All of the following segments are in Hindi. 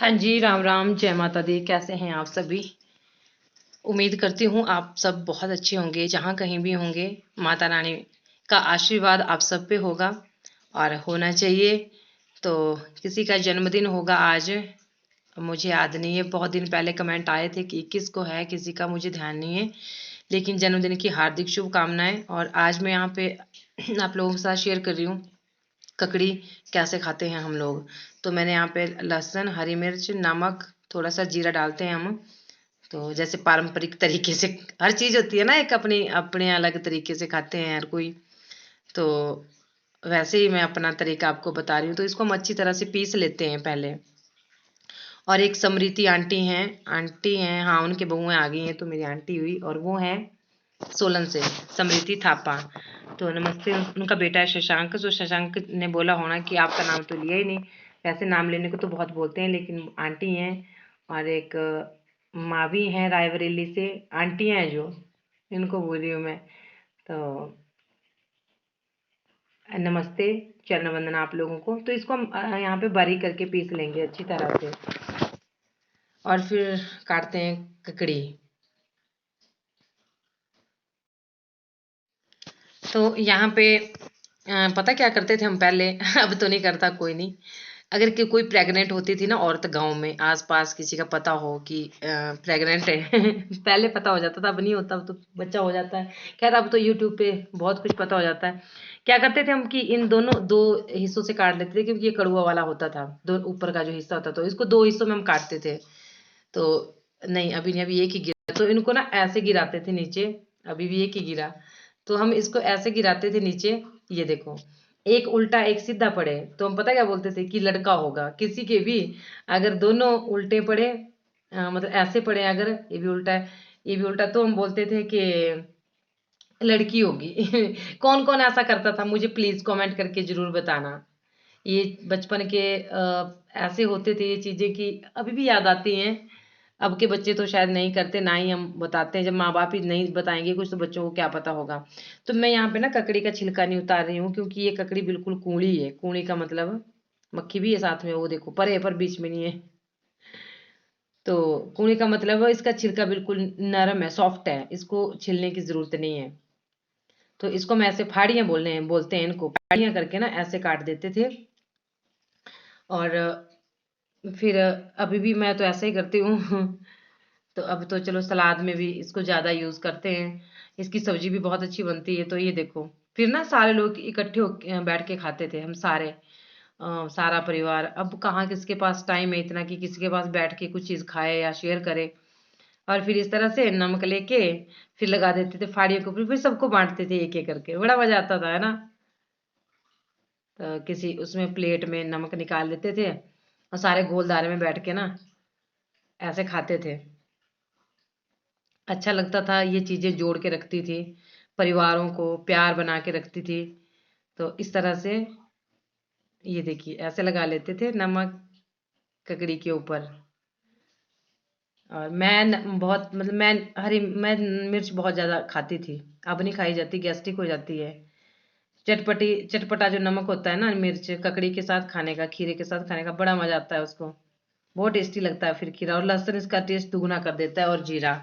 हाँ जी, राम राम, जय माता दी। कैसे हैं आप सभी? उम्मीद करती हूँ आप सब बहुत अच्छे होंगे, जहाँ कहीं भी होंगे। माता रानी का आशीर्वाद आप सब पे होगा और होना चाहिए। तो किसी का जन्मदिन होगा आज, मुझे याद नहीं है। बहुत दिन पहले कमेंट आए थे कि 21 को है, किसी का मुझे ध्यान नहीं है। लेकिन जन्मदिन की हार्दिक शुभकामनाएं। और आज मैं यहाँ पे आप लोगों के साथ शेयर कर रही हूँ ककड़ी कैसे खाते हैं हम लोग। तो मैंने यहाँ पे लहसुन, हरी मिर्च, नमक, थोड़ा सा जीरा डालते हैं हम। तो जैसे पारंपरिक तरीके से हर चीज़ होती है ना, एक अपनी अपने अलग तरीके से खाते हैं हर कोई। तो वैसे ही मैं अपना तरीका आपको बता रही हूँ। तो इसको हम अच्छी तरह से पीस लेते हैं पहले। और एक समृति आंटी हैं, हाँ, उनके बहुएं आ गई हैं तो मेरी आंटी हुई, और वो है सोलन से, समृति थापा। तो नमस्ते। उनका बेटा है शशांक। जो शशांक ने बोला होना कि आपका नाम तो लिया ही नहीं। वैसे नाम लेने को तो बहुत बोलते हैं, लेकिन आंटी हैं। और एक मावी हैं रायबरेली से, आंटी हैं जो, इनको बोल रही हूँ मैं। तो नमस्ते, चरण वंदना आप लोगों को। तो इसको हम यहाँ पे बारीक करके पीस लेंगे अच्छी तरह से। और फिर काटते हैं ककड़ी। तो यहाँ पे पता क्या करते थे हम पहले अब तो नहीं करता कोई नहीं। अगर कोई प्रेग्नेंट होती थी ना औरत गांव में, आसपास किसी का पता हो कि प्रेग्नेंट है पहले पता हो जाता था, अब नहीं होता, अब तो बच्चा हो जाता है। खैर अब तो यूट्यूब पे बहुत कुछ पता हो जाता है। क्या करते थे हम कि इन दोनों दो हिस्सों से काट लेते थे, क्योंकि ये कड़ुआ वाला होता था, दो ऊपर का जो हिस्सा होता था, तो इसको दो हिस्सों में हम काटते थे। तो नहीं, अभी नहीं, अभी एक ही गिरा, तो इनको ना ऐसे गिराते थे नीचे। अभी भी एक ही गिरा। तो हम इसको ऐसे गिराते थे नीचे। ये देखो, एक उल्टा एक सीधा पड़े तो हम पता क्या बोलते थे कि लड़का होगा किसी के भी। अगर दोनों उल्टे पड़े, मतलब ऐसे पड़े, अगर ये भी उल्टा है ये भी उल्टा, तो हम बोलते थे कि लड़की होगी कौन कौन ऐसा करता था, मुझे प्लीज कमेंट करके जरूर बताना। ये बचपन के ऐसे होते थे ये चीजें कि अभी भी याद आती हैं। अब के बच्चे तो शायद नहीं करते, ना ही हम बताते हैं। जब माँ बाप ही नहीं बताएंगे कुछ, तो बच्चों को क्या पता होगा। तो मैं यहाँ पे ना ककड़ी का छिलका नहीं उतार रही हूँ, क्योंकि ये ककड़ी बिल्कुल कूड़ी है। कूड़ी का मतलब मक्खी भी है साथ में, वो देखो परे पर बीच में नहीं है। तो कूड़ी का मतलब इसका छिलका बिल्कुल नरम है, सॉफ्ट है, इसको छिलने की जरूरत नहीं है। तो इसको मैं ऐसे फाड़ियां बोलते हैं इनको, फाड़ियां करके ना ऐसे काट देते थे। और फिर अभी भी मैं तो ऐसा ही करती हूँ तो अब तो चलो सलाद में भी इसको ज़्यादा यूज़ करते हैं। इसकी सब्जी भी बहुत अच्छी बनती है। तो ये देखो, फिर ना सारे लोग इकट्ठे बैठ के खाते थे हम सारे, सारा परिवार। अब कहाँ किसके पास टाइम है इतना कि किसी के पास बैठ के कुछ चीज़ खाए या शेयर करे। और फिर इस तरह से नमक लेके फिर लगा देते थे फाड़ियों के ऊपर, फिर सबको बांटते थे एक एक करके। बड़ा मजा आता था, है ना। तो किसी उसमें प्लेट में नमक निकाल लेते थे और सारे गोलदारे में बैठ के ना ऐसे खाते थे। अच्छा लगता था, ये चीजें जोड़ के रखती थी, परिवारों को प्यार बना के रखती थी। तो इस तरह से ये देखिए ऐसे लगा लेते थे नमक ककड़ी के ऊपर। और बहुत मतलब मैं मिर्च बहुत ज्यादा खाती थी। अब नहीं खाई जाती, गैस्ट्रिक हो जाती है। चटपटा जो नमक होता है ना, मिर्च ककड़ी के साथ खाने का, खीरे के साथ खाने का बड़ा मजा आता है उसको। बहुत टेस्टी लगता है फिर खीरा, और लहसुन इसका टेस्ट दुगना कर देता है, और जीरा।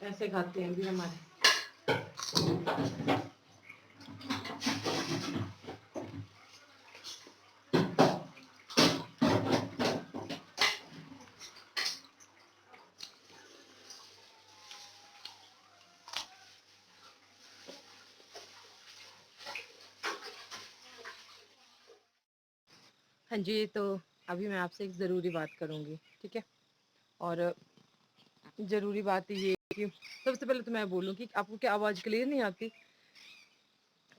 ऐसे खाते हैं भी हमारे। हाँ जी, तो अभी मैं आपसे एक ज़रूरी बात करूँगी, ठीक है। और ज़रूरी बात ये है कि सबसे पहले तो मैं बोलूँ कि आपको क्या आवाज़ क्लियर नहीं आती।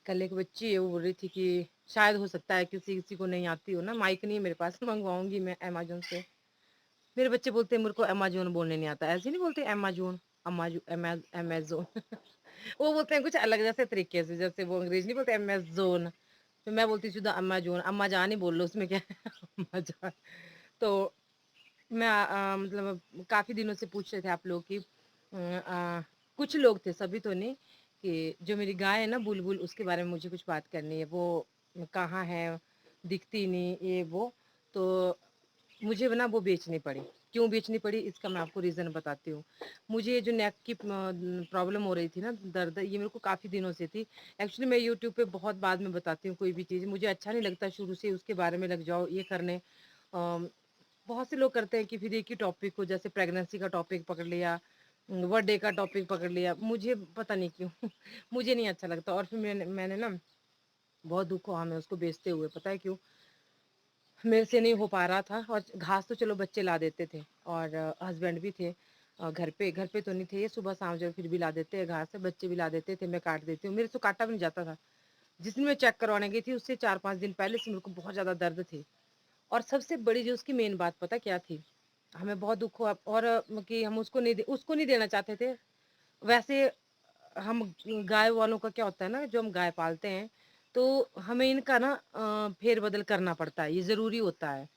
कल एक बच्ची है, वो बोल रही थी कि शायद हो सकता है किसी किसी को नहीं आती हो ना, माइक नहीं है मेरे पास, मंगवाऊंगी मैं अमेजोन से। मेरे बच्चे बोलते हैं मेरे को अमेजोन बोलने नहीं आता। ऐसे नहीं बोलते अमेजोन, अमेजोन वो बोलते हैं कुछ अलग जैसे तरीके से, जैसे वो अंग्रेजी नहीं बोलते अमेजोन। तो मैं बोलती शुद्ध अम्माजोन, अम्मा जान ही बोल लो, उसमें क्या है अम्मा जान। तो मैं मतलब काफ़ी दिनों से पूछ रहे थे आप लोग कि कुछ लोग थे, सभी तो नहीं, कि जो मेरी गाय है ना बुलबुल, उसके बारे में मुझे कुछ बात करनी है। वो कहाँ है, दिखती नहीं ये वो, तो मुझे ना वो बेचनी पड़ी। क्यों बेचनी पड़ी इसका मैं आपको रीज़न बताती हूँ। मुझे जो नेक की प्रॉब्लम हो रही थी ना, दर्द, ये मेरे को काफ़ी दिनों से थी। एक्चुअली मैं यूट्यूब पे बहुत बाद में बताती हूँ कोई भी चीज़, मुझे अच्छा नहीं लगता शुरू से उसके बारे में लग जाओ ये करने। बहुत से लोग करते हैं कि फिर एक ही टॉपिक को, जैसे प्रेगनेंसी का टॉपिक पकड़ लिया, बर्थडे का टॉपिक पकड़ लिया, मुझे पता नहीं क्यों मुझे नहीं अच्छा लगता। और फिर मैंने ना बहुत दुख हुआ हमें उसको बेचते हुए, पता है क्यों? मेरे से नहीं हो पा रहा था। और घास तो चलो बच्चे ला देते थे, और हस्बैंड भी थे घर पे तो नहीं थे ये, सुबह शाम जो फिर भी ला देते हैं घास, से बच्चे भी ला देते थे, मैं काट देती हूँ, मेरे से काटा भी नहीं जाता था। जिस दिन मैं चेक करवाने गई थी उससे 4-5 दिन पहले से मेरे को बहुत ज़्यादा दर्द थी। और सबसे बड़ी जो उसकी मेन बात पता क्या थी, हमें बहुत दुख हुआ, और कि हम उसको नहीं देना चाहते थे। वैसे हम गाय वालों का क्या होता है ना, जो हम गाय पालते हैं तो हमें इनका ना फेर बदल करना पड़ता है, ये ज़रूरी होता है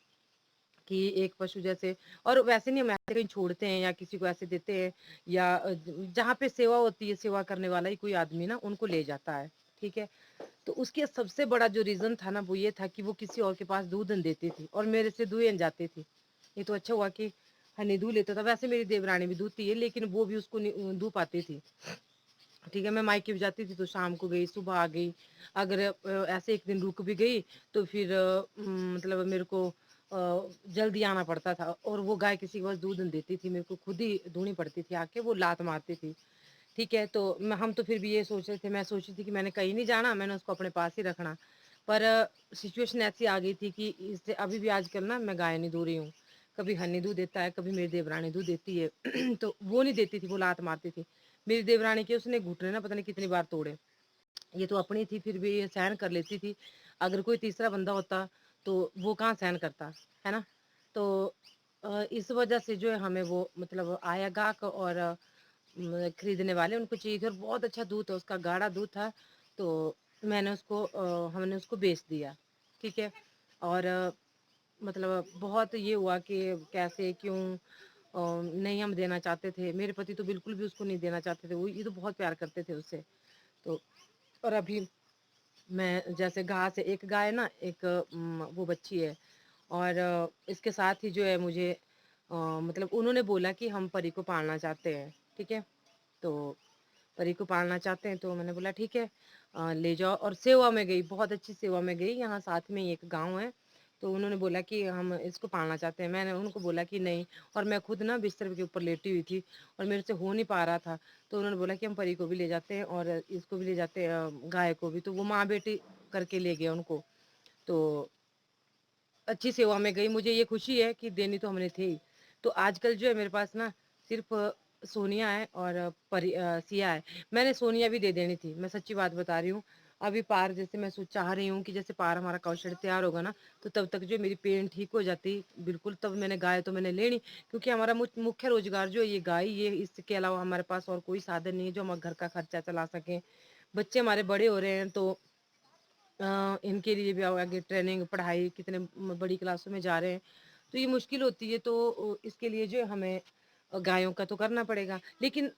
कि एक पशु जैसे, और वैसे नहीं हम ऐसे कहीं छोड़ते हैं या किसी को ऐसे देते हैं, या जहाँ पे सेवा होती है, सेवा करने वाला ही कोई आदमी ना उनको ले जाता है, ठीक है। तो उसके सबसे बड़ा जो रीज़न था ना वो ये था कि वो किसी और के पास दूध न देती थी और मेरे से दुहे न जाती थी। ये तो अच्छा हुआ कि हनी दूध लेता था, वैसे मेरी देवरानी भी दूधती है लेकिन वो भी उसको नहीं दूह पाती थी, ठीक है। मैं मायके भी जाती थी तो शाम को गई, सुबह आ गई। अगर ऐसे एक दिन रुक भी गई तो फिर मतलब मेरे को जल्दी आना पड़ता था, और वो गाय किसी के पास दूध नहीं देती थी, मेरे को खुद ही ढूंढनी पड़ती थी आके, वो लात मारती थी, ठीक है। तो हम तो फिर भी ये सोच रहे थे, मैं सोची थी कि मैंने कहीं नहीं जाना, मैंने उसको अपने पास ही रखना। पर सिचुएशन ऐसी आ गई थी कि इससे अभी भी आजकल ना मैं गाय नहीं दूह रही हूँ। कभी हनी दूध देता है, कभी मेरी देवरानी दूध देती है तो वो नहीं देती थी, वो लात मारती थी। मेरी देवरानी के उसने घुटने ना पता नहीं कितनी बार तोड़े। ये तो अपनी थी फिर भी ये सहन कर लेती थी, अगर कोई तीसरा बंदा होता तो वो कहाँ सहन करता, है ना। तो इस वजह से जो है हमें वो मतलब आया गाहक, और खरीदने वाले उनको चाहिए थी, और बहुत अच्छा दूध था उसका, गाढ़ा दूध था। तो हमने उसको बेच दिया, ठीक है। और मतलब बहुत ये हुआ कि कैसे क्यों नहीं हम देना चाहते थे, मेरे पति तो बिल्कुल भी उसको नहीं देना चाहते थे, वो ये तो बहुत प्यार करते थे उससे। तो और अभी मैं जैसे घास है, एक गाय ना, एक वो बच्ची है, और इसके साथ ही जो है मुझे मतलब उन्होंने बोला कि हम परी को पालना चाहते हैं, ठीक है। तो परी को पालना चाहते हैं तो मैंने बोला ठीक है, ले जाओ। और सेवा में गई, बहुत अच्छी सेवा में गई, यहाँ साथ में ही एक गांव है। तो उन्होंने बोला कि हम इसको पालना चाहते हैं, मैंने उनको बोला कि नहीं। और मैं खुद ना बिस्तर के ऊपर लेटी हुई थी और मेरे से हो नहीं पा रहा था, तो उन्होंने बोला कि हम परी को भी ले जाते हैं और इसको भी ले जाते हैं, गाय को भी। तो वो माँ बेटी करके ले गया उनको। तो अच्छी सेवा में गई, मुझे ये खुशी है कि देनी तो हमने थी। तो आजकल जो है मेरे पास ना सिर्फ सोनिया है और सिया है। मैंने सोनिया भी दे देनी थी, मैं सच्ची बात बता रही हूँ। अभी पार जैसे मैं सोच चाह रही हूँ कि जैसे पार हमारा कौशल तैयार होगा ना, तो तब तक जो मेरी पेन ठीक हो जाती बिल्कुल, तब मैंने गाय तो मैंने लेनी। क्योंकि हमारा मुख्य रोजगार जो है ये गाय, ये इसके अलावा हमारे पास और कोई साधन नहीं है जो हम घर का खर्चा चला सकें। बच्चे हमारे बड़े हो रहे हैं तो इनके लिए भी आगे ट्रेनिंग पढ़ाई, कितने बड़ी क्लासों में जा रहे हैं, तो ये मुश्किल होती है। तो इसके लिए जो है हमें गायों का तो करना पड़ेगा। लेकिन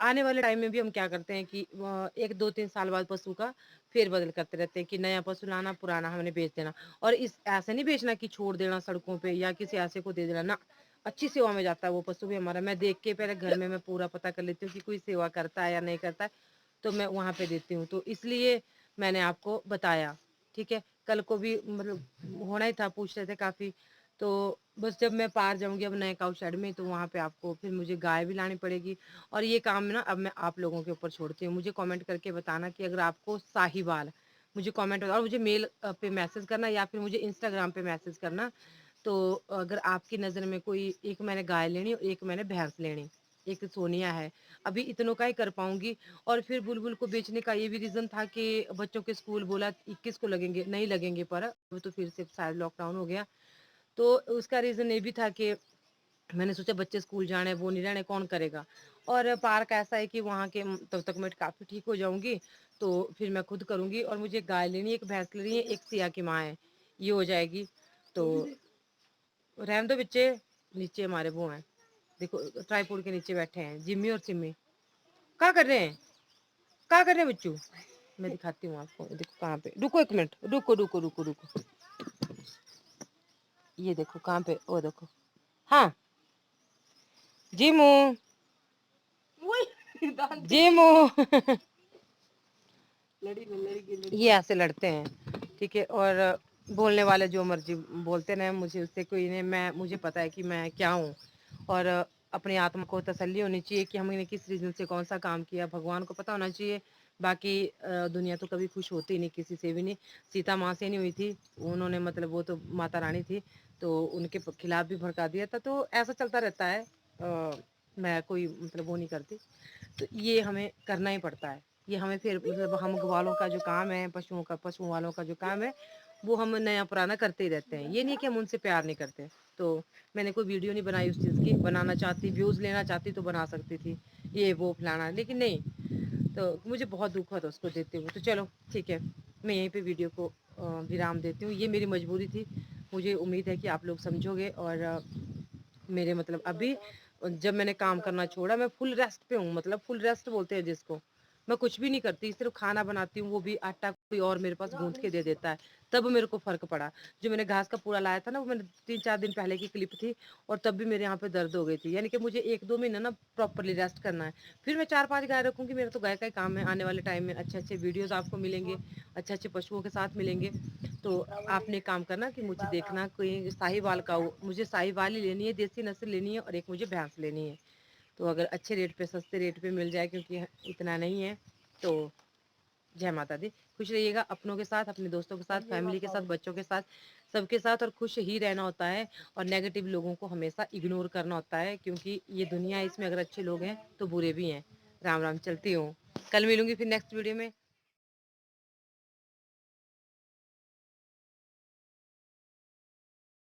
आने वाले टाइम में भी हम क्या करते हैं कि 1-2-3 साल बाद पशु का फेर बदल करते रहते हैं कि नया पशु लाना, पुराना हमने बेच देना। और इस ऐसे नहीं बेचना कि छोड़ देना सड़कों पे या किसी ऐसे को दे देना ना। अच्छी सेवा में जाता है वो पशु भी हमारा, मैं देख के पहले घर में मैं पूरा पता कर लेती हूँ कि कोई सेवा करता है या नहीं करता है, तो मैं वहाँ पे देती हूँ। तो इसलिए मैंने आपको बताया, ठीक है। कल को भी मतलब होना ही था, पूछ रहे थे काफ़ी। तो बस जब मैं पार जाऊँगी अब नए काऊ शेड में, तो वहाँ पे आपको फिर मुझे गाय भी लानी पड़ेगी। और ये काम ना अब मैं आप लोगों के ऊपर छोड़ती हूँ। मुझे कमेंट करके बताना कि अगर आपको साहीवाल, मुझे कमेंट और मुझे मेल पे मैसेज करना या फिर मुझे इंस्टाग्राम पे मैसेज करना। तो अगर आपकी नज़र में कोई, एक मैंने गाय लेनी और एक मैंने भैंस लेनी, एक सोनिया है, अभी इतनों का ही कर पाऊंगी। और फिर बुलबुल को बेचने का ये भी रीज़न था कि बच्चों के स्कूल बोला 21 को लगेंगे, नहीं लगेंगे, पर अब तो फिर से शायद लॉकडाउन हो गया। तो उसका रीज़न ये भी था कि मैंने सोचा बच्चे स्कूल जाने, वो नहीं रहने, कौन करेगा। और पार्क ऐसा है कि वहाँ के तब तक मैं काफ़ी ठीक हो जाऊंगी, तो फिर मैं खुद करूंगी। और मुझे गाय लेनी है, एक भैंस लेनी है, एक सिया की माँ है, ये हो जाएगी। तो रहने दो बच्चे, नीचे हमारे वो हैं, देखो ट्राईपोड के नीचे बैठे हैं जिम्मी और सिम्मी। क्या कर रहे हैं, क्या कर रहे हैं बच्चों? मैं दिखाती हूँ आपको, देखो कहाँ पे, रुको 1 मिनट, रुको रुको रुको रुको। ये देखो कहाँ पे, वो देखो। हाँ जीमू, जीमू ये ऐसे लड़ते हैं, ठीक है। और बोलने वाले जो मर्जी बोलते रहे, मुझे उससे कोई नहीं, मैं मुझे पता है कि मैं क्या हूँ। और अपनी आत्मा को तसल्ली होनी चाहिए कि हमने किस रीज़न से कौन सा काम किया, भगवान को पता होना चाहिए। बाकी दुनिया तो कभी खुश होती नहीं किसी से भी नहीं। सीता माँ से नहीं हुई थी, उन्होंने मतलब वो तो माता रानी थी, तो उनके खिलाफ भी भड़का दिया था। तो ऐसा चलता रहता है। मैं कोई मतलब वो नहीं करती, तो ये हमें करना ही पड़ता है। ये हमें फिर मतलब हम ग्वालों का जो काम है, पशुओं वालों का जो काम है, वो हम नया पुराना करते ही रहते हैं। ये नहीं कि हम उनसे प्यार नहीं करते। तो मैंने कोई वीडियो नहीं बनाई उस चीज़ की, बनाना चाहती, व्यूज़ लेना चाहती तो बना सकती थी, ये वो फलाना, लेकिन नहीं। तो मुझे बहुत दुख हुआ था उसको देते हुए। तो चलो ठीक है, मैं यहीं पे वीडियो को विराम देती हूँ। ये मेरी मजबूरी थी, मुझे उम्मीद है कि आप लोग समझोगे। और मेरे मतलब अभी जब मैंने काम करना छोड़ा, मैं फुल रेस्ट पे हूँ, मतलब फुल रेस्ट बोलते हैं जिसको। मैं कुछ भी नहीं करती, सिर्फ खाना बनाती हूँ, वो भी आटा कोई और मेरे पास गूंथ के दे देता है। तब मेरे को फ़र्क पड़ा। जो मैंने घास का पूड़ा लाया था ना, वो मैंने 3-4 दिन पहले की क्लिप थी, और तब भी मेरे यहाँ पे दर्द हो गई थी। यानी कि मुझे 1-2 महीना ना प्रॉपरली रेस्ट करना है। फिर मैं 4-5 गाय रखूँगी, मेरा तो गाय का ही काम है। आने वाले टाइम में अच्छे-अच्छे वीडियोज़ आपको मिलेंगे, अच्छे-अच्छे पशुओं के साथ मिलेंगे। तो आपने काम करना कि मुझे देखना कोई साहिवाल का हो, मुझे साहिवाल ही लेनी है, देसी नस्ल लेनी है, और एक मुझे भैंस लेनी है। तो अगर अच्छे रेट पे, सस्ते रेट पे मिल जाए, क्योंकि इतना नहीं है, तो जय माता दी। खुश रहिएगा अपनों के साथ, अपने दोस्तों के साथ, फैमिली के साथ, बच्चों के साथ, सबके साथ। और खुश ही रहना होता है, और नेगेटिव लोगों को हमेशा इग्नोर करना होता है, क्योंकि ये दुनिया है, इसमें अगर अच्छे लोग हैं तो बुरे भी हैं। राम राम, चलती हूँ। कल मिलूंगी फिर नेक्स्ट वीडियो में।